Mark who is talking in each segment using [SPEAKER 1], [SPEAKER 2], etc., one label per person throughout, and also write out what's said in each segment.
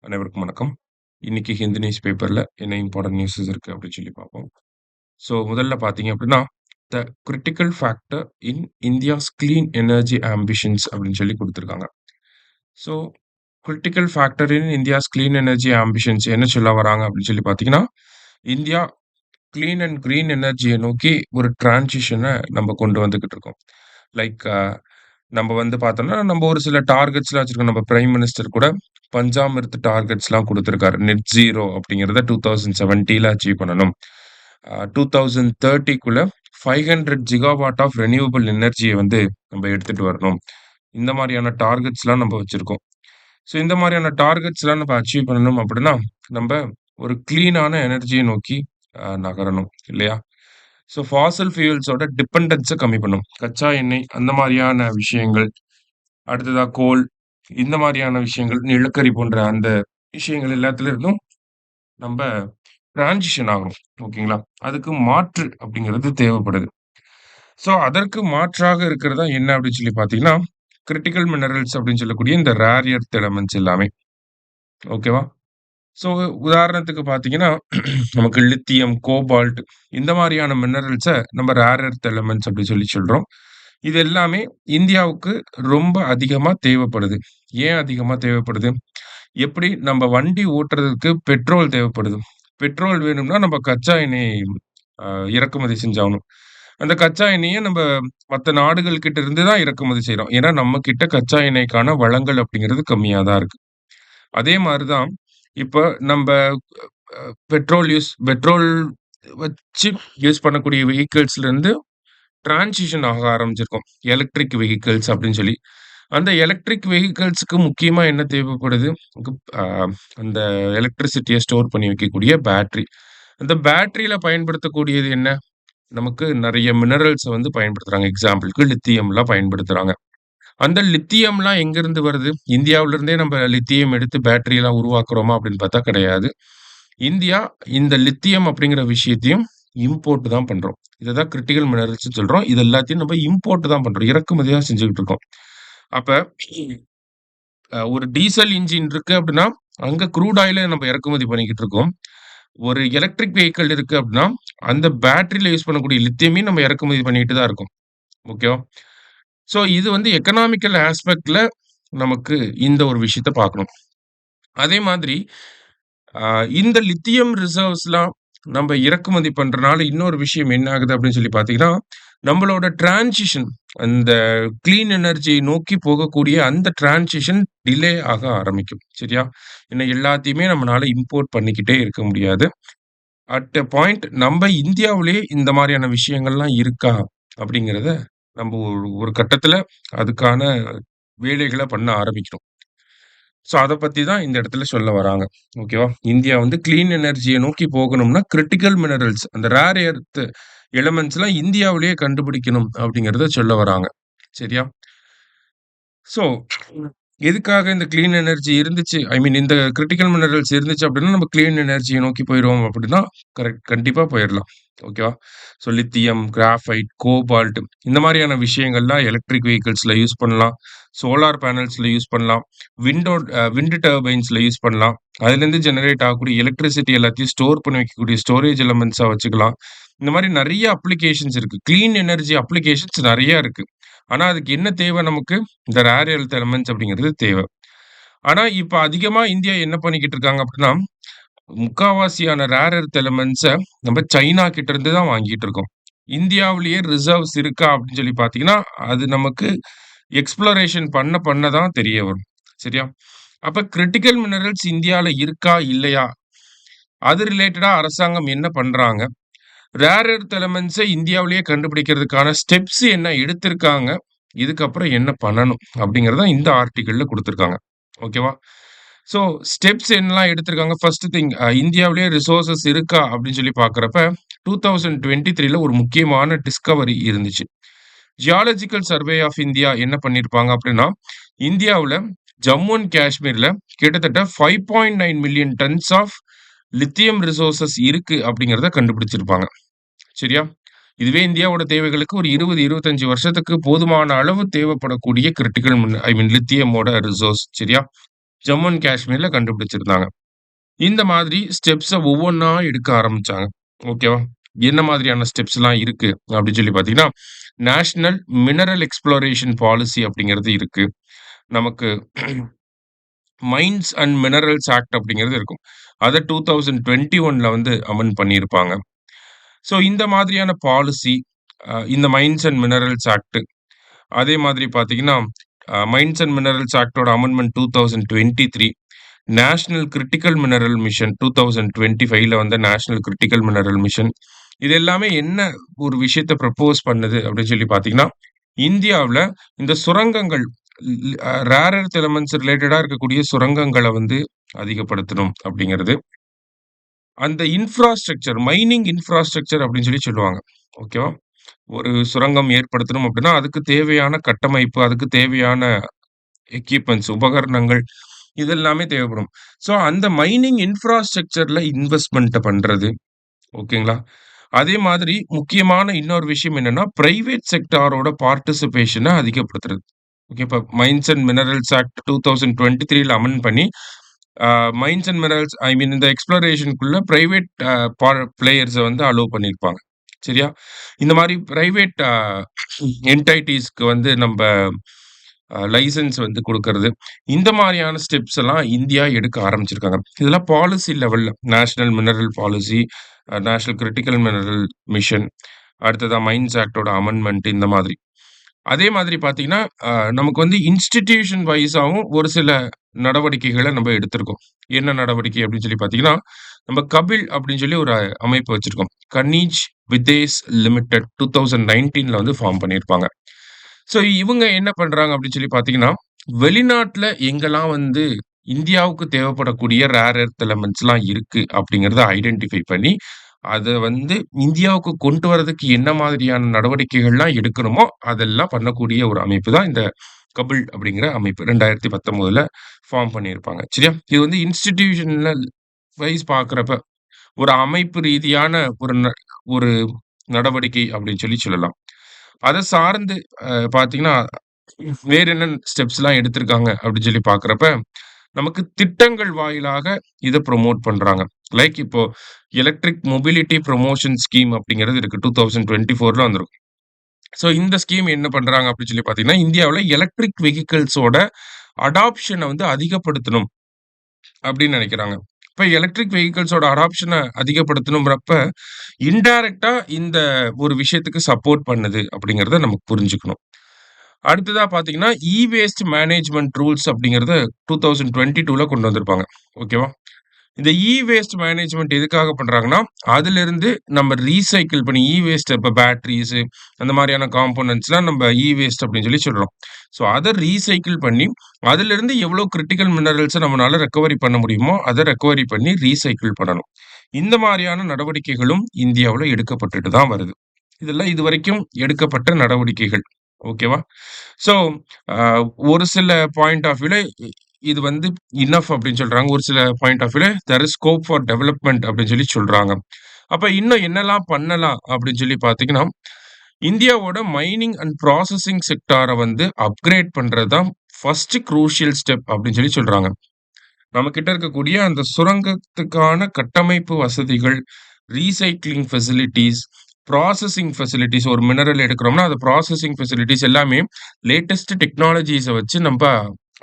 [SPEAKER 1] அனைவருக்கும் வணக்கம். இன்னைக்கு ஹிந்து நியூஸ் பேப்பர்ல என்ன இம்பார்ட்டன்ட் நியூஸஸ் இருக்கு அப்படின்னு சொல்லி பார்ப்போம். ஸோ முதல்ல பார்த்தீங்க அப்படின்னா, த critical factor in India's clean energy ambitions அப்படின்னு சொல்லி குடுத்துருக்காங்க. So critical factor in India's clean energy ambitions என்ன சொல்ல வராங்க அப்படின்னு சொல்லி பார்த்தீங்கன்னா, இந்தியா கிளீன் அண்ட் கிரீன் எனர்ஜிய நோக்கி ஒரு டிரான்சிஷன நம்ம கொண்டு வந்துகிட்டு இருக்கோம். லைக் நம்ம வந்து பார்த்தோம்னா, நம்ம ஒரு சில டார்கெட்ஸ்லாம் வச்சிருக்கோம். நம்ம பிரைம் மினிஸ்டர் கூட பஞ்சாமிர்த் டார்கெட்ஸ்லாம் குடுத்திருக்காரு. நெட் ஜீரோ அப்படிங்கிறத 2070ல அச்சீவ் பண்ணணும். 2030க்குள்ள 500 ஜிகாவாட் ஆஃப் ரெனியூவபிள் எனர்ஜிய வந்து நம்ம எடுத்துட்டு வரணும். இந்த மாரியான டார்கெட்ஸ்லாம் நம்ம வச்சிருக்கோம். ஸோ இந்த மாரியான டார்கெட்ஸ்லாம் நம்ம அச்சீவ் பண்ணணும் அப்படின்னா, நம்ப ஒரு கிளீனான எனர்ஜிய நோக்கி நகரணும் இல்லையா? ஸோ ஃபாசில் ஃபியூயல்ஸோட டிபெண்டன்ஸ கம்மி பண்ணும். கச்சா எண்ணெய் அந்த மாரியான விஷயங்கள், அடுத்ததா கோல் இந்த மாரியான விஷயங்கள், நிலக்கரி போன்ற அந்த விஷயங்கள் எல்லாத்துல இருந்தும் நம்ப டிரான்சிஷன் ஆகணும். ஓகேங்களா? அதுக்கு மாற்று அப்படிங்கிறது தேவைப்படுது. ஸோ அதற்கு மாற்றாக இருக்கிறது தான் என்ன அப்படின்னு சொல்லி பார்த்தீங்கன்னா, கிரிட்டிக்கல் மினரல்ஸ் அப்படின்னு சொல்லக்கூடிய இந்த ரேர் எர்த் எலமெண்ட்ஸ் எல்லாமே. ஓகேவா? ஸோ உதாரணத்துக்கு பார்த்தீங்கன்னா, நமக்கு லித்தியம், கோபால்ட் இந்த மாரியான மினரல்ஸ நம்ம ரேர் எர்த் எலமெண்ட்ஸ் அப்படி சொல்லி சொல்றோம். இது எல்லாமே இந்தியாவுக்கு ரொம்ப அதிகமா தேவைப்படுது. ஏன் அதிகமா தேவைப்படுது? எப்படி நம்ம வண்டி ஓட்டுறதுக்கு பெட்ரோல் தேவைப்படுது. பெட்ரோல் வேணும்னா நம்ம கச்சா எண்ணெய் அ இறக்குமதி செஞ்சாகணும். அந்த கச்சா எண்ணெய நம்ப மத்த நாடுகள் கிட்ட இருந்து தான் இறக்குமதி செய்றோம். ஏன்னா, நம்ம கிட்ட கச்சா எண்ணெய்க்கான வளங்கள் அப்படிங்கிறது கம்மியா தான் இருக்கு. அதே மாரி தான் இப்ப நம்ப பெட்ரோல் வச்சு யூஸ் பண்ணக்கூடிய வெஹிக்கிள்ஸ்லருந்து டிரான்சிஷன் ஆக ஆரம்பிச்சிருக்கோம். எலக்ட்ரிக் வெஹிக்கிள்ஸ் அப்படின்னு சொல்லி. அந்த எலக்ட்ரிக் வெஹிக்கிள்ஸ்க்கு முக்கியமா என்ன தேவைப்படுது? அ அந்த எலக்ட்ரிசிட்டிய ஸ்டோர் பண்ணி வைக்கக்கூடிய பேட்டரி. அந்த பேட்டரியில பயன்படுத்தக்கூடியது என்ன? நமக்கு நெறைய மினரல்ஸ வந்து பயன்படுத்துறாங்க. எக்ஸாம்பிள்க்கு லித்தியம்லாம் பயன்படுத்துறாங்க. அந்த லித்தியம்லாம் எங்கேருந்து வருது? இந்தியாவுல இருந்தே நம்ம லித்தியம் எடுத்து பேட்டரியெல்லாம் உருவாக்குறோமா அப்படின்னு பார்த்தா கிடையாது. இந்தியா இந்த லித்தியம் அப்படிங்கிற விஷயத்தையும் இம்போர்ட் தான் பண்றோம். இத தான் கிரிட்டிக்கல் மினரல்ஸ்ன்னு சொல்றோம். இது எல்லாத்தையும் நம்ம இம்போர்ட் தான் பண்றோம். இறக்குமதி தான் செஞ்சுகிட்டு இருக்கோம். அப்ப ஒரு டீசல் இன்ஜின் இருக்கு அப்படின்னா, அங்க க்ரூட் ஆயில நம்ம இறக்குமதி பண்ணிக்கிட்டு இருக்கோம். ஒரு எலக்ட்ரிக் வெஹிக்கிள் இருக்கு அப்படின்னா, அந்த பேட்டரியில யூஸ் பண்ணக்கூடிய லித்தியமையும் நம்ம இறக்குமதி பண்ணிட்டு தான் இருக்கோம். ஓகேவா? ஸோ இது வந்து எக்கனாமிக்கல் ஆஸ்பெக்ட்ல நமக்கு இந்த ஒரு விஷயத்த பார்க்கணும். அதே மாதிரி அ இந்த லித்தியம் ரிசர்வ்ஸ்லாம் நம்ப இறக்குமதி பண்றனால இன்னொரு விஷயம் என்ன ஆகுது அப்படின்னு சொல்லி பார்த்தீங்கன்னா, நம்மளோட டிரான்சிஷன் அந்த கிளீன் எனர்ஜியை நோக்கி போகக்கூடிய அந்த டிரான்சிஷன் டிலே ஆக ஆரம்பிக்கும். சரியா? ஏன்னா எல்லாத்தையுமே நம்மனால இம்போர்ட் பண்ணிக்கிட்டே இருக்க முடியாது. அட் எ பாயிண்ட் நம்ப இந்தியாவிலேயே இந்த மாரியான விஷயங்கள்லாம் இருக்கா? அப்படிங்கிறத நம்ப ஒரு ஒரு கட்டத்தில அதுக்கான வேலைகள பண்ண ஆரம்பிக்கணும். ஸோ அத பத்தி தான் இந்த இடத்துல சொல்ல வராங்க. ஓகேவா? இந்தியா வந்து கிளீன் எனர்ஜிய நோக்கி போகணும்னா, கிரிட்டிக்கல் மினரல்ஸ் அந்த ரேர் எர்த் எலிமெண்ட்ஸ்லாம் இந்தியாவிலேயே கண்டுபிடிக்கணும் அப்படிங்கிறத சொல்ல வராங்க. சரியா? ஸோ எதுக்காக இந்த கிளீன் எனர்ஜி இருந்துச்சு? ஐ மீன் இந்த கிரிட்டிக்கல் மினரல்ஸ் இருந்துச்சு அப்படின்னா, நம்ம கிளீன் எனர்ஜிய நோக்கி போயிருவோம் அப்படின்னா, கண்டிப்பா போயிரலாம். ஓகேவா? ஸோ லித்தியம், கிராஃபைட், கோபால்ட் இந்த மாரியான விஷயங்கள்லாம் எலக்ட்ரிக் வெஹிக்கிள்ஸ்ல யூஸ் பண்ணலாம். சோலார் பேனல்ஸ்ல யூஸ் பண்ணலாம். விண்ட் டர்பைன்ஸ்ல யூஸ் பண்ணலாம். அதுலேருந்து ஜெனரேட் ஆகக்கூடிய எலக்ட்ரிசிட்டி எல்லாத்தையும் ஸ்டோர் பண்ணி வைக்கக்கூடிய ஸ்டோரேஜ் எலிமெண்ட்ஸா வச்சுக்கலாம். இந்த மாரி நெறைய அப்ளிகேஷன்ஸ் இருக்கு. கிளீன் எனர்ஜி அப்ளிகேஷன்ஸ் நெறைய இருக்கு. ஆனா, அதுக்கு என்ன தேவை நமக்கு? இந்த ரேர் எர்த் எலிமெண்ட்ஸ் அப்படிங்கிறது தேவ. ஆனா, இப்ப அதிகமா இந்தியா என்ன பண்ணிக்கிட்டு இருக்காங்க அப்படின்னா, முக்காவாசியான ரேர் எர்த் எலிமெண்ட்ஸ நம்ம சைனா கிட்ட இருந்து தான் வாங்கிட்டு இருக்கோம். இந்தியாவிலேயே ரிசர்வ்ஸ் இருக்கா அப்படின்னு சொல்லி பார்த்தீங்கன்னா, அது நமக்கு எக்ஸ்ப்ளோரேஷன் பண்ண தான் தெரிய வரும். சரியா? அப்ப கிரிட்டிக்கல் மினரல்ஸ் இந்தியால இருக்கா? இல்லையா? அது ரிலேட்டடா அரசாங்கம் என்ன பண்றாங்க? ரேர் எர்த் எலிமெண்ட்ஸ இந்தியாவிலேயே கண்டுபிடிக்கிறதுக்கான ஸ்டெப்ஸ் என்ன எடுத்திருக்காங்க? இதுக்கப்புறம் என்ன பண்ணணும்? அப்படிங்கிறத இந்த ஆர்டிக்கிள்ல குடுத்திருக்காங்க. ஓகேவா? ஸோ ஸ்டெப்ஸ் என்னலாம் எடுத்திருக்காங்க? ஃபர்ஸ்ட் திங் இந்தியாவிலேயே ரிசோர்ஸஸ் இருக்கா? அப்படின்னு சொல்லி பார்க்கிறப்ப, 2023ல ஒரு முக்கியமான டிஸ்கவரி இருந்துச்சு. ஜியாலஜிக்கல் சர்வே ஆஃப் இந்தியா என்ன பண்ணியிருப்பாங்க அப்படின்னா, இந்தியாவுல ஜம்மு அண்ட் காஷ்மீர்ல கிட்டத்தட்ட 5.9 million tons of lithium resources இருக்கு அப்படிங்கிறத கண்டுபிடிச்சிருப்பாங்க. சரியா? இதுவே இந்தியாவோட தேவைகளுக்கு ஒரு 20, 25 வருஷத்துக்கு போதுமான அளவு தேவைப்படக்கூடிய கிரிட்டிக்கல் ஐ மீன் லித்தியமோட ரிசோர்ஸ். சரியா? ஜம்மு அண்ட் காஷ்மீர்ல கண்டுபிடிச்சிருந்தாங்க. இந்த மாதிரி ஸ்டெப்ஸ ஒவ்வொன்னா எடுக்க ஆரம்பிச்சாங்க. ஓகேவா? என்ன மாதிரியான ஸ்டெப்ஸ்லாம் இருக்கு அப்படின்னு சொல்லி பார்த்தீங்கன்னா, நேஷனல் மினரல் எக்ஸ்ப்ளோரேஷன் பாலிசி அப்படிங்கிறது இருக்கு. நமக்கு மைன்ஸ் அண்ட் மினரல்ஸ் ஆக்ட் அப்படிங்கிறது இருக்கும். அத 2021ல வந்து அமெண்ட் பண்ணியிருப்பாங்க. ஸோ இந்த மாதிரியான பாலிசி, இந்த மைன்ஸ் அண்ட் மினரல்ஸ் ஆக்ட், அதே மாதிரி பார்த்தீங்கன்னா, மைன்ஸ் அண்ட் மினரல்ஸ் ஆக்ட்டோட amendment 2023, national critical mineral mission 2025ல வந்த நேஷனல் கிரிட்டிக்கல் மினரல் மிஷன். இது எல்லாமே என்ன ஒரு விஷயத்த ப்ரப்போஸ் பண்ணுது அப்படின்னு சொல்லி பார்த்தீங்கன்னா, இந்தியாவுல இந்த சுரங்கங்கள் ரேர் எர்த் எலமெண்ட்ஸ் ரிலேட்டடா இருக்கக்கூடிய சுரங்கங்கள வந்து அதிகப்படுத்தணும் அப்படிங்கிறது. அந்த இன்ஃப்ராஸ்ட்ரக்சர், மைனிங் இன்ஃப்ராஸ்ட்ரக்சர் அப்படின்னு சொல்லி சொல்லுவாங்க. ஓகேவா? ஒரு சுரங்கம் ஏற்படுத்தணும் அப்படின்னா, அதுக்கு தேவையான கட்டமைப்பு, அதுக்கு தேவையான எக்யூப்மென்ட்ஸ், உபகரணங்கள் இது எல்லாமே தேவைப்படும். ஸோ அந்த மைனிங் இன்ஃப்ராஸ்ட்ரக்சர்ல இன்வெஸ்ட்மென்ட்ட பண்றது. ஓகேங்களா? அதே மாதிரி முக்கியமான இன்னொரு விஷயம் என்னன்னா, பிரைவேட் செக்டாரோட பார்ட்டிசிபேஷன அதிகப்படுத்துறது. ஓகே. இப்ப மைன்ஸ் அண்ட் மினரல்ஸ் ஆக்ட் 2023ல அமெண்ட் பண்ணி, uh mines and minerals I mean இந்த எக்ஸ்ப்ளோரேஷன்க்குள்ள பிரைவேட் பிளேயர்ஸ வந்து அலோவ் பண்ணியிருப்பாங்க. சரியா? இந்த மாரி பிரைவேட் என்டைட்டீஸ்க்கு வந்து நம்ப லைசென்ஸ் வந்து குடுக்கறது. இந்த மாரியான ஸ்டெப்ஸ் எல்லாம் இந்தியா எடுக்க ஆரம்பிச்சிருக்காங்க. இதெல்லாம் பாலிசி லெவல்ல. National mineral policy, national critical mineral mission, அடுத்ததா மைன்ஸ் ஆக்ட்டோட அமெண்ட்மென்ட் இந்த மாதிரி. அதே மாதிரி பார்த்தீங்கன்னா, அ நமக்கு வந்து இன்ஸ்டிடியூஷன் வைஸாவும் ஒரு சில நடவடிக்கைகள நம்ப எடுத்திருக்கோம். என்ன நடவடிக்கை அப்படின்னு சொல்லி பார்த்தீங்கன்னா, நம்ம கபில் அப்படின்னு சொல்லி ஒரு அமைப்பு வச்சிருக்கோம். கனிஜ் விதேஸ் லிமிடெட் 2019ல வந்து ஃபார்ம் பண்ணியிருப்பாங்க. ஸோ இவங்க என்ன பண்றாங்க அப்படின்னு சொல்லி பார்த்தீங்கன்னா, வெளிநாட்ல எங்கெல்லாம் வந்து இந்தியாவுக்கு தேவைப்படக்கூடிய ரேர் எர்த் எலமெண்ட்ஸ்லாம் இருக்கு அப்படிங்கிறத ஐடென்டிஃபை பண்ணி, அத வந்து இந்தியாவுக்கு கொண்டு வரதுக்கு என்ன மாதிரியான நடவடிக்கைகள்லாம் எடுக்கணுமோ, அதெல்லாம் பண்ணக்கூடிய ஒரு அமைப்பு தான் இந்த கபில் அப்படிங்கிற அமைப்பு. 2019ல ஃபார்ம் பண்ணியிருப்பாங்க. சரியா? இது வந்து இன்ஸ்டிடியூஷனல் வைஸ் பார்க்கிறப்ப, ஒரு அமைப்பு ரீதியான ஒரு நடவடிக்கை அப்படின்னு சொல்லி சொல்லலாம். அத சார்ந்து பார்த்தீங்கன்னா, வேற என்ன ஸ்டெப்ஸ்லாம் எடுத்திருக்காங்க அப்படின்னு சொல்லி பார்க்கிறப்ப, நமக்கு திட்டங்கள் வாயிலாக இத ப்ரமோட் பண்றாங்க. லைக் இப்போ எலக்ட்ரிக் மொபிலிட்டி புரமோஷன் ஸ்கீம் அப்படிங்கிறது இருக்கு. 2024ல வந்திருக்கும். ஸோ இந்த ஸ்கீம் என்ன பண்றாங்க அப்படின்னு சொல்லி பார்த்தீங்கன்னா, இந்தியாவுல எலக்ட்ரிக் வெஹிக்கிள்ஸோட அடாப்ஷன வந்து அதிகப்படுத்தணும் அப்படின்னு நெனைக்கிறாங்க. இப்ப எலக்ட்ரிக் வெஹிக்கிள்ஸோட அடாப்ஷன அதிகப்படுத்தணும்ன்றப்ப, இன்டைரக்ட்டா இந்த ஒரு விஷயத்துக்கு சப்போர்ட் பண்ணுது அப்படிங்கிறத நமக்கு புரிஞ்சுக்கணும். அடுத்ததா பார்த்தீங்கன்னா, வேஸ்ட் மேனேஜ்மென்ட் ரூல்ஸ் அப்படிங்கிறத 2022ல கொண்டு வந்திருப்பாங்க. ஓகேவா? இந்த வேஸ்ட் மேனேஜ்மென்ட் எதுக்காக பண்றாங்கன்னா, அதிலிருந்து நம்ம ரீசைக்கிள் பண்ணி வேஸ்ட் இப்ப பேட்டரீஸு அந்த மாரியான காம்போனன்ட்ஸ்லாம் நம்ம வேஸ்ட் அப்படின்னு சொல்லி சொல்றோம். ஸோ அத ரீசைக்கிள் பண்ணி, அதிலிருந்து எவ்வளோ கிரிட்டிக்கல் மினரல்ஸ நம்மனால ரெக்கவரி பண்ண முடியுமோ, அத ரெக்கவரி பண்ணி ரீசைக்கிள் பண்ணணும். இந்த மாரியான நடவடிக்கைகளும் இந்தியாவுல எடுக்கப்பட்டுட்டு தான் வருது. இதெல்லாம் இதுவரைக்கும் எடுக்கப்பட்ட நடவடிக்கைகள். ஓகேவா? ஸோ, அ ஒரு சில பாயிண்ட் ஆஃப் வியூல இது வந்து இனஃப் அப்படின்னு சொல்றாங்க. ஒரு சில பாயிண்ட் ஆஃப் வியூல there is scope for development அப்படின்னு சொல்லி சொல்றாங்க. அப்ப இன்னும் என்னலாம் பண்ணலாம் அப்படின்னு சொல்லி பார்த்தீங்கன்னா, இந்தியாவோட மைனிங் அண்ட் ப்ராசஸிங் செக்டார வந்து அப்கிரேட் பண்றது தான் ஃபர்ஸ்ட் க்ரூஷியல் ஸ்டெப் அப்படின்னு சொல்லி சொல்றாங்க. நம்மகிட்ட இருக்கக்கூடிய அந்த சுரங்கத்துக்கான கட்டமைப்பு வசதிகள், ரீசைக்ளிங் ஃபெசிலிட்டீஸ், ப்ராசஸிங் ஃபெசிலிட்டீஸ் ஒரு மினரல் எடுக்கிறோம்னா, அது ப்ராசஸிங் ஃபெசிலிட்டீஸ் எல்லாமே லேட்டஸ்ட் டெக்னாலஜிஸ வச்சு நம்ப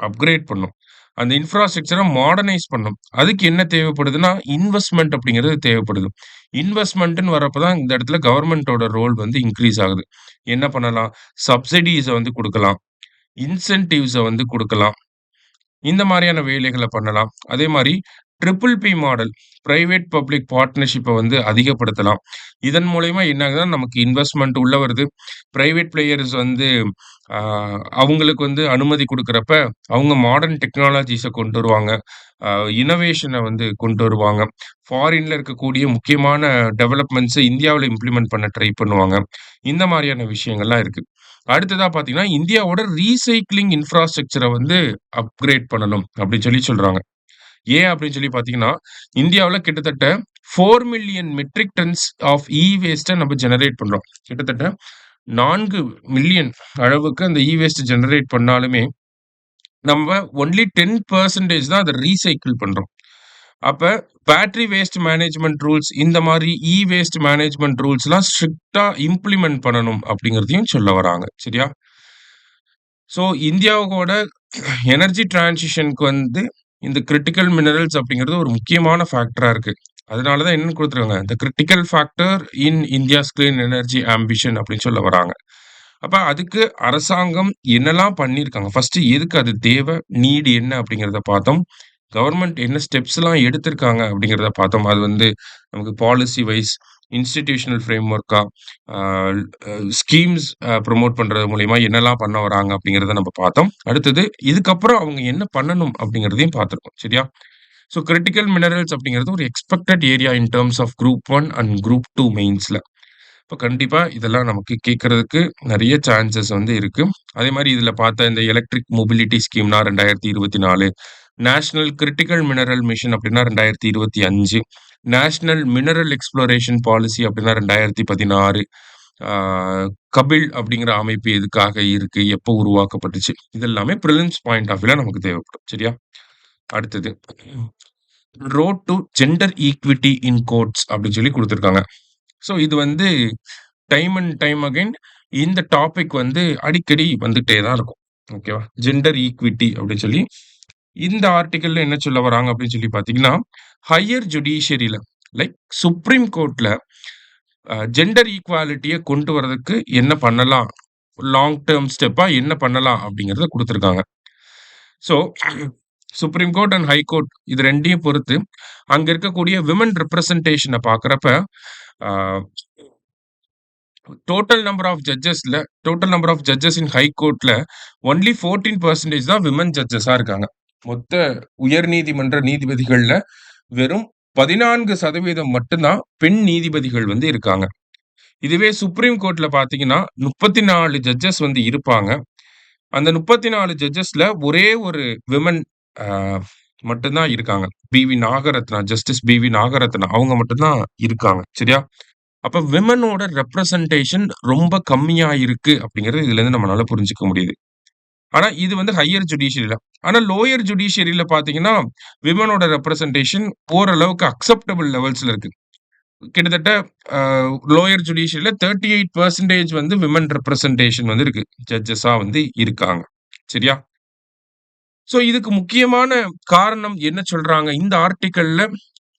[SPEAKER 1] அப்கிரேட் பண்ணணும். அந்த இன்ஃப்ராஸ்ட்ரக்சர மாடர்னைஸ் பண்ணணும். அதுக்கு என்ன தேவைப்படுதுன்னா, இன்வெஸ்ட்மென்ட் அப்படிங்கிறது தேவைப்படுது. இன்வெஸ்ட்மென்ட்ன்னு வரப்ப தான் இந்த இடத்துல கவர்ன்மென்ட்டோட ரோல் வந்து இன்கிரீஸ் ஆகுது. என்ன பண்ணலாம்? சப்சிடீஸ வந்து குடுக்கலாம். இன்சென்டிவ்ஸ வந்து குடுக்கலாம். இந்த மாரியான வேலைகள பண்ணலாம். அதே மாரி triple P model private public பார்ட்னர்ஷிப்ப வந்து அதிகப்படுத்தலாம். இதன் மூலியமா என்ன ஆகுதுன்னா, நமக்கு இன்வெஸ்ட்மென்ட் உள்ள வருது. பிரைவேட் பிளேயர்ஸ் வந்து அ அவங்களுக்கு வந்து அனுமதி குடுக்குறப்ப, அவங்க மாடர்ன் டெக்னாலஜிஸ கொண்டு வருவாங்க. அ இன்னோவேஷன வந்து கொண்டு வருவாங்க. ஃபாரின்ல இருக்கக்கூடிய முக்கியமான டெவலப்மெண்ட்ஸ இந்தியாவுல இம்ப்ளிமெண்ட் பண்ண ட்ரை பண்ணுவாங்க. இந்த மாரியான விஷயங்கள்லாம் இருக்கு. அடுத்ததா பார்த்தீங்கன்னா, இந்தியாவோட ரீசைக்ளிங் இன்ஃப்ராஸ்ட்ரக்சர வந்து அப்கிரேட் பண்ணணும் அப்படின்னு சொல்லி சொல்றாங்க. ஏன் அப்படின்னு சொல்லி பார்த்தீங்கன்னா, இந்தியாவுல கிட்டத்தட்ட 4,000,000 மெட்ரிக் டன்ஸ் ஆஃப் வேஸ்ட்ட நம்ம ஜெனரேட் பண்றோம். கிட்டத்தட்ட 4,000,000 அளவுக்கு அந்த வேஸ்ட் ஜெனரேட் பண்ணாலுமே, நம்ம ஒன்லி 10% தான் அத ரீசைக்கிள் பண்றோம். அப்ப பேட்டரி வேஸ்ட் மேனேஜ்மென்ட் ரூல்ஸ் இந்த மாரி வேஸ்ட் மேனேஜ்மென்ட் ரூல்ஸ்லாம் ஸ்ட்ரிக்ட்டா இம்ப்ளிமெண்ட் பண்ணணும் அப்படிங்கிறதையும் சொல்ல வராங்க. சரியா? ஸோ இந்தியாவோட எனர்ஜி டிரான்சிஷன்க்கு வந்து இந்த கிரிட்டிக்கல் மினரல்ஸ் அப்படிங்கிறது ஒரு முக்கியமான ஃபேக்டரா இருக்கு. அதனால தான் என்னன்னு குடுத்துருக்காங்க. தி critical factor in India's clean energy ambition அப்படின்னு சொல்ல வராங்க. அப்ப அதுக்கு அரசாங்கம் என்னலாம் பண்ணியிருக்காங்க? ஃபர்ஸ்ட்டு எதுக்கு அது தேவை? நீட் என்ன அப்படிங்கிறத பார்த்தோம். கவர்ன்மென்ட் என்ன ஸ்டெப்ஸ்லாம் எடுத்திருக்காங்க அப்படிங்கிறத பார்த்தோம். அது வந்து நமக்கு பாலிசி வைஸ், இன்ஸ்டிடியூஷனல் ஃப்ரேம்வொர்க்கா, ஆ ஸ்கீம்ஸ் ப்ரமோட் பண்றது மூலியமா என்னலாம் பண்ண வராங்க அப்படிங்கிறத நம்ம பார்த்தோம். அடுத்தது இதுக்கப்புறம் அவங்க என்ன பண்ணணும் அப்படிங்கிறதையும் பார்த்திருக்கோம். சரியா? ஸோ கிரிட்டிக்கல் மினரல்ஸ் அப்படிங்கிறது ஒரு expected area in terms of group 1 and group 2 மெயின்ஸ்ல. இப்ப கண்டிப்பா இதெல்லாம் நமக்கு கேட்கறதுக்கு நெறைய சான்சஸ் வந்து இருக்கு. அதே மாரி இதுல பார்த்த இந்த எலக்ட்ரிக் மொபிலிட்டி ஸ்கீம்னா 2024, நேஷனல் கிரிட்டிக்கல் மினரல் மிஷன் அப்டின்னா 2025, நேஷனல் மினரல் எக்ஸ்ப்ளோரேஷன் பாலிசி அப்டின்னா 2016, ஆ கபில் அப்படிங்கிற அமைப்பு எதுக்காக இருக்கு? எப்போ உருவாக்கப்பட்டுச்சு? இது எல்லாமே பிரிலிம்ஸ் பாயிண்ட் ஆஃப் வியூல நமக்கு தேவைப்படும். சரியா? அடுத்தது ரோட் டூ ஜெண்டர் ஈக்விட்டி இன் கோர்ட்ஸ் அப்படின்னு சொல்லி குடுத்துருக்காங்க. ஸோ இது வந்து டைம் அண்ட் டைம் அகைன் இந்த டாபிக் வந்து அடிக்கடி வந்துட்டே தான் இருக்கும். ஓகேவா? ஜெண்டர் ஈக்விட்டி அப்படின்னு சொல்லி இந்த ஆர்டிக்கிள்ல என்ன சொல்ல வராங்க அப்படின்னு சொல்லி பார்த்தீங்கன்னா, ஹையர் ஜுடிஷியரில லைக் சுப்ரீம் கோர்ட்ல ஜெண்டர் ஈக்வாலிட்டிய கொண்டு வரதுக்கு என்ன பண்ணலாம்? லாங் டெர்ம் ஸ்டெப்பா என்ன பண்ணலாம்? அப்படிங்கிறத குடுத்துருக்காங்க. So supreme court and high court இது 2யும் பொறுத்து அங்க இருக்கக்கூடிய விமன் ரெப்ரசன்டேஷன பார்க்கிறப்ப, ah total number of judges in high கோர்ட்ல ஒன்லி 14% தான் விமன் ஜட்ஜஸா இருக்காங்க. மொத்த உயர்நீதிமன்ற நீதிபதிகள்ல வெறும் 14% மட்டும் தான் பெண் நீதிபதிகள் வந்து இருக்காங்க. இதுவே சுப்ரீம் கோர்ட்ல பார்த்தீங்கன்னா, 34 ஜட்ஜஸ் வந்து இருப்பாங்க. அந்த 34 ஜட்ஜஸ்ல ஒரே ஒரு விமன் ஆ மட்டும் தான் இருக்காங்க. Justice PV. நாகரத்னா அவங்க மட்டும் தான் இருக்காங்க. சரியா? அப்ப விமனோட ரெப்ரசன்டேஷன் ரொம்ப கம்மியா இருக்கு அப்படிங்கிறது இதுலருந்து நம்மளால புரிஞ்சுக்க முடியுது. ஆனா இது வந்து ஹையர் ஜுடிஷியரில. ஆனா லோயர் ஜுடிஷியரில பார்த்தீங்கன்னா, விமனோட ரெப்ரசன்டேஷன் ஓரளவுக்கு அக்செப்டபிள் லெவல்ஸ்ல இருக்கு. கிட்டத்தட்ட அ லோயர் ஜுடிஷியரில 38% வந்து விமன் ரெப்ரசன்டேஷன் வந்து இருக்கு. ஜட்ஜஸா வந்து இருக்காங்க. சரியா? ஸோ இதுக்கு முக்கியமான காரணம் என்ன சொல்றாங்க? இந்த ஆர்டிக்கல்ல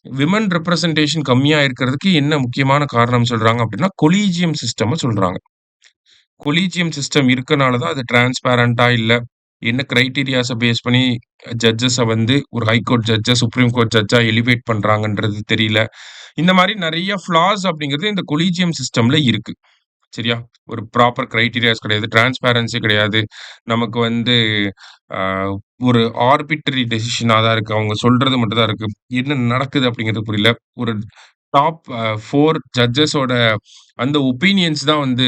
[SPEAKER 1] விமன் ரெப்ரசன்டேஷன் கம்மியா இருக்கிறதுக்கு என்ன முக்கியமான காரணம் சொல்றாங்க அப்படின்னா, கொலீஜியம் சிஸ்டம சொல்றாங்க. கொலீஜியம் சிஸ்டம் இருக்கனால தான் அது டிரான்ஸ்பேரன்ட்டா இல்ல, என்ன கிரைட்டீரியாஸ பேஸ் பண்ணி ஜட்ஜஸ வந்து ஒரு ஹை கோர்ட் ஜட்ஜ சுப்ரீம் கோர்ட் ஜட்ஜா எலிவேட் பண்றாங்கன்றது தெரியல. இந்த மாரி நெறைய ஃப்ளாஸ் அப்படிங்கிறது இந்த கொலீஜியம் சிஸ்டம்ல இருக்கு. சரியா? ஒரு ப்ராப்பர் கிரைட்டீரியாஸ் கிடையாது. டிரான்ஸ்பேரன்சி கிடையாது. நமக்கு வந்து அ ஒரு ஆர்பிட்ரரி டெசிஷனா தான் இருக்கு. அவங்க சொல்றது மட்டும் தான் இருக்கு. என்ன நடக்குது அப்படிங்கிறது புரியல. ஒரு டாப் 4 ஜட்ஜஸோட அந்த ஒப்பீனியன்ஸ் தான் வந்து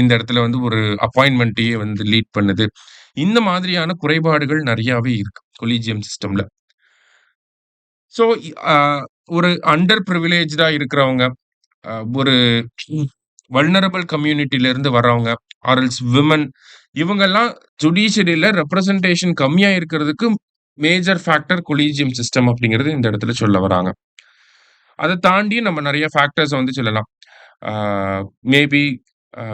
[SPEAKER 1] இந்த இடத்துல வந்து ஒரு அப்பாயின்ட்மென்ட்டையே வந்து லீட் பண்ணுது. இந்த மாதிரியான குறைபாடுகள் நெறையாவே இருக்கு. கொலீஜியம் சிஸ்டம்ல. ஸோ ஒரு அண்டர் பிரிவிலேஜ்டா இருக்கிறவங்க, ஒரு வல்னரபிள் கம்யூனிட்டில இருந்து வர்றவங்க, ஆர் எல்ஸ் விமன் இவங்கலாம் ஜுடிஷியரில ரெப்ரசன்டேஷன் கம்மியா இருக்கிறதுக்கு மேஜர் ஃபேக்டர் கொலீஜியம் சிஸ்டம் அப்படிங்கிறது இந்த இடத்துல சொல்ல வராங்க. அத தாண்டி நம்ம நெறைய ஃபேக்டர்ஸ வந்து சொல்லலாம். ஆ மேபி அ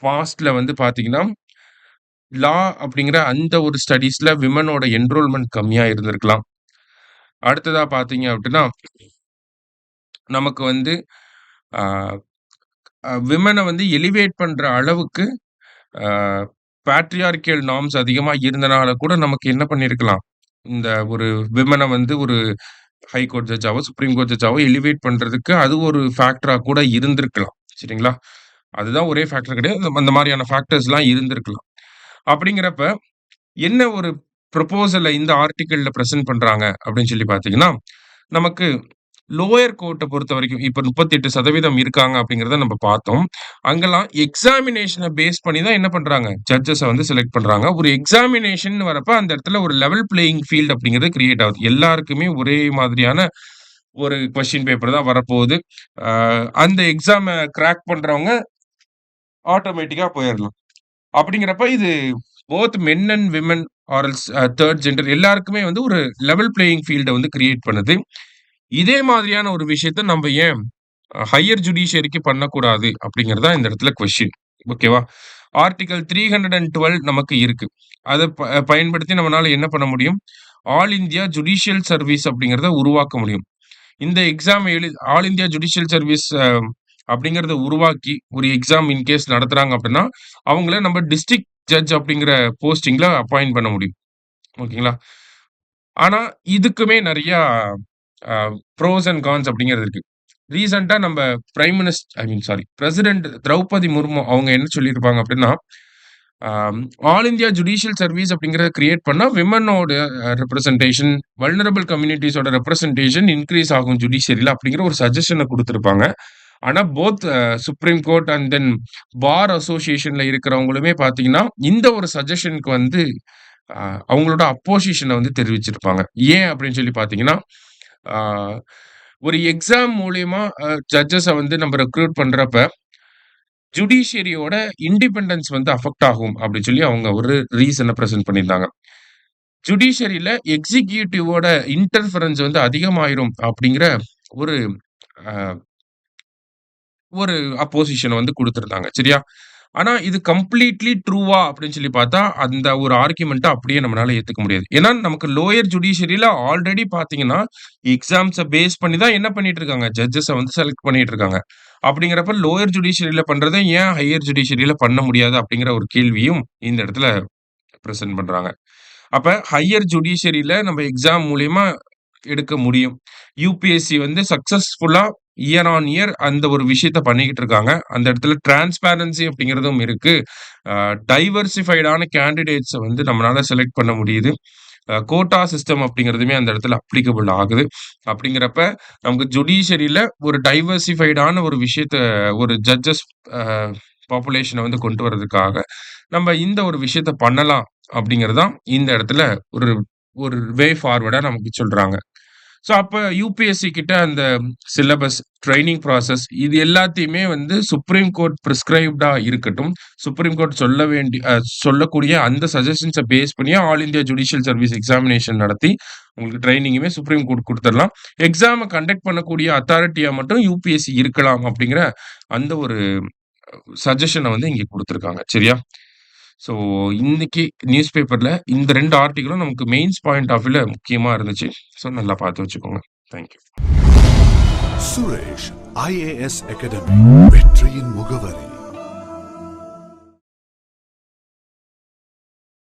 [SPEAKER 1] பாஸ்ட்ல வந்து பார்த்தீங்கன்னா, லா அப்படிங்கிற அந்த ஒரு ஸ்டடீஸ்ல விமனோட என்ரோல்மென்ட் கம்மியா இருந்திருக்கலாம். அடுத்ததா பார்த்தீங்க அப்படின்னா, நமக்கு வந்து ஆ விமன வந்து எலிவேட் பண்ற அளவுக்கு ஆ பேட்ரியார்க்கியல் நார்ம்ஸ் அதிகமா இருந்தனால கூட நமக்கு என்ன பண்ணியிருக்கலாம், இந்த ஒரு விமன வந்து ஒரு ஹை கோர்ட் ஜட்ஜாவோ, சுப்ரீம் கோர்ட் ஜட்ஜாவோ எலிவேட் பண்றதுக்கு அது ஒரு ஃபேக்டரா கூட இருந்திருக்கலாம். சரிங்களா? அதுதான் ஒரே ஃபேக்டர் கிடையாது. அந்த மாரியான ஃபேக்டர்ஸ்லாம் இருந்திருக்கலாம். அப்படிங்கிறப்ப என்ன ஒரு ப்ரொபோசல இந்த ஆர்டிக்கிள்ல பிரசன்ட் பண்றாங்க அப்படின்னு சொல்லி பார்த்தீங்கன்னா, நமக்கு லோயர் கோர்ட்ட பொறுத்தவரைக்கும் இப்ப 38% இருக்காங்க அப்படிங்கிறத நம்ம பார்த்தோம். அங்கலாம் எக்ஸாமினேஷன பேஸ் பண்ணி தான் என்ன பண்றாங்க? ஜட்ஜஸ வந்து செலக்ட் பண்றாங்க. ஒரு எக்ஸாமினேஷன்னு வரப்ப அந்த இடத்துல ஒரு லெவல் பிளேயிங் ஃபீல்ட் அப்படிங்கிறது கிரியேட் ஆகுது. எல்லாருக்குமே ஒரே மாதிரியான ஒரு கொஸ்டின் பேப்பர் தான் வரப்போகுது. அ அந்த எக்ஸாம கிராக் பண்றவங்க ஆட்டோமேட்டிக்கா போயிரலாம். அப்படிங்கிறப்ப இது both men and women or else 3 gender எல்லாருக்குமே வந்து ஒரு லெவல் பிளேயிங் ஃபீல்ட வந்து கிரியேட் பண்ணுது. இதே மாதிரியான ஒரு விஷயத்த நம்ம ஏன் ஹையர் ஜுடிஷியரிக்கு பண்ணக்கூடாது அப்படிங்கிறது தான் இந்த இடத்துல கொஸ்டின். ஓகேவா? ஆர்டிகிள் 312 நமக்கு இருக்கு. அத பயன்படுத்தி நம்மனால என்ன பண்ண முடியும்? ஆல் இந்தியா ஜுடிஷியல் சர்வீஸ் அப்படிங்கிறத உருவாக்க முடியும். இந்த exam all India judicial service அப்படிங்கிறத உருவாக்கி ஒரு எக்ஸாம் இன்கேஸ் நடத்துறாங்க அப்படின்னா, அவங்கள நம்ம டிஸ்ட்ரிக்ட் ஜட்ஜ் அப்படிங்கிற போஸ்டிங்ல அப்பாயிண்ட் பண்ண முடியும். ஓகேங்களா? ஆனா, இதுக்குமே நெறையா அ ப்ரோஸ் அண்ட் கான்ஸ் அப்படிங்கிறது இருக்கு. ரீசென்ட்டா நம்ம பிரசிடென்ட் திரௌபதி முர்மு அவங்க என்ன சொல்லியிருப்பாங்க அப்படின்னா, ஆல் இந்தியா ஜுடிஷியல் சர்வீஸ் அப்படிங்கிறத கிரியேட் பண்ணா விமனோட ரெப்ரசன்டேஷன், வல்னரபிள் கம்யூனிட்டீஸோட ரெப்ரசன்டேஷன் இன்கிரீஸ் ஆகும் ஜுடிஷியரில அப்படிங்கிற ஒரு சஜஷன குடுத்திருப்பாங்க. ஆனா both supreme court and then bar அசோசியேஷன்ல இருக்கிறவங்களுமே பார்த்தீங்கன்னா, இந்த ஒரு சஜஷனுக்கு வந்து அ அவங்களோட அப்போசிஷன வந்து தெரிவிச்சிருப்பாங்க. ஏன் அப்படின்னு சொல்லி பார்த்தீங்கன்னா, ஆ ஒரு எக்ஸாம் மூலியமா ஜட்ஜஸ வந்து நம்ம ரெக்ரூட் பண்றப்ப, ஜுடிஷியரியோட இண்டிபெண்டன்ஸ் வந்து அஃபெக்ட் ஆகும் அப்படின்னு சொல்லி அவங்க ஒரு ரீசன பிரசன்ட் பண்ணியிருந்தாங்க. ஜுடிஷியரில எக்ஸிகியூட்டிவோட இன்டர்ஃபரன்ஸ் வந்து அதிகமாயிரும் அப்படிங்கிற ஒரு அ ஒரு அப்போசிஷன வந்து குடுத்திருந்தாங்க. சரியா? ஆனா இது கம்ப்ளீட்லி ட்ரூவா அப்படின்னு சொல்லி பார்த்தா, அந்த ஒரு ஆர்குமென்ட்ட அப்படியே நம்மனால ஏத்துக்க முடியாது. ஏன்னா, நமக்கு லோயர் ஜுடிஷியரில ஆல்ரெடி பார்த்தீங்கன்னா, எக்ஸாம்ஸ பேஸ் பண்ணி தான் என்ன பண்ணிட்டு இருக்காங்க, ஜட்ஜஸ வந்து செலக்ட் பண்ணிட்டு இருக்காங்க. அப்படிங்கிறப்ப லோயர் ஜுடிஷியரில பண்றத ஏன் ஹையர் ஜுடிஷியரில பண்ண முடியாது அப்படிங்கிற ஒரு கேள்வியும் இந்த இடத்துல பிரசன்ட் பண்றாங்க. அப்ப ஹையர் ஜுடிஷியரில நம்ம எக்ஸாம் மூலியமா எடுக்க முடியும். யுபிஎஸ்சி வந்து சக்சஸ்ஃபுல்லா இயர் ஆன் இயர் அந்த ஒரு விஷயத்த பண்ணிக்கிட்டு இருக்காங்க. அந்த இடத்துல டிரான்ஸ்பேரன்சி அப்படிங்கிறதும் இருக்கு. டைவர்சிஃபைடான கேண்டிடேட்ஸ வந்து நம்மளால செலக்ட் பண்ண முடியுது. கோட்டா சிஸ்டம் அப்படிங்கிறதுமே அந்த இடத்துல அப்ளிகபிள் ஆகுது. அப்படிங்கிறப்ப நமக்கு ஜுடிஷியரில ஒரு டைவர்சிஃபைடான ஒரு விஷயத்த ஒரு ஜட்ஜஸ் அ பாப்புலேஷன வந்து கொண்டு வரதுக்காக, நம்ம இந்த ஒரு விஷயத்த பண்ணலாம் அப்படிங்கிறது தான் இந்த இடத்துல ஒரு ஒரு வே ஃபார்வர்டா நமக்கு சொல்றாங்க. ஸோ, அப்ப யுபிஎஸ்சி கிட்ட அந்த சிலபஸ், ட்ரெய்னிங் ப்ராசஸ் இது எல்லாத்தையுமே வந்து சுப்ரீம் கோர்ட் பிரிஸ்கிரைப்டா இருக்கட்டும். சுப்ரீம் கோர்ட் சொல்லக்கூடிய அந்த சஜஷன்ஸ பேஸ் பண்ணியே all India judicial service examination நடத்தி, உங்களுக்கு ட்ரெய்னிங்குமே சுப்ரீம் கோர்ட் குடுத்துரலாம். எக்ஸாம கண்டக்ட் பண்ணக்கூடிய அத்தாரிட்டியா மட்டும் யுபிஎஸ்சி இருக்கலாம் அப்படிங்கிற அந்த ஒரு சஜஷன வந்து இங்க குடுத்திருக்காங்க. சரியா? ஸோ, இன்னைக்கு நியூஸ் பேப்பர்ல இந்த 2 ஆர்டிகிலும் நமக்கு மெயின்ஸ் பாயிண்ட் ஆஃப் வியூல முக்கியமா இருந்துச்சு. ஸோ, நல்லா பார்த்து வச்சுக்கோங்க. Thank you.
[SPEAKER 2] Suresh IAS academy வெற்றியின் முகவரி.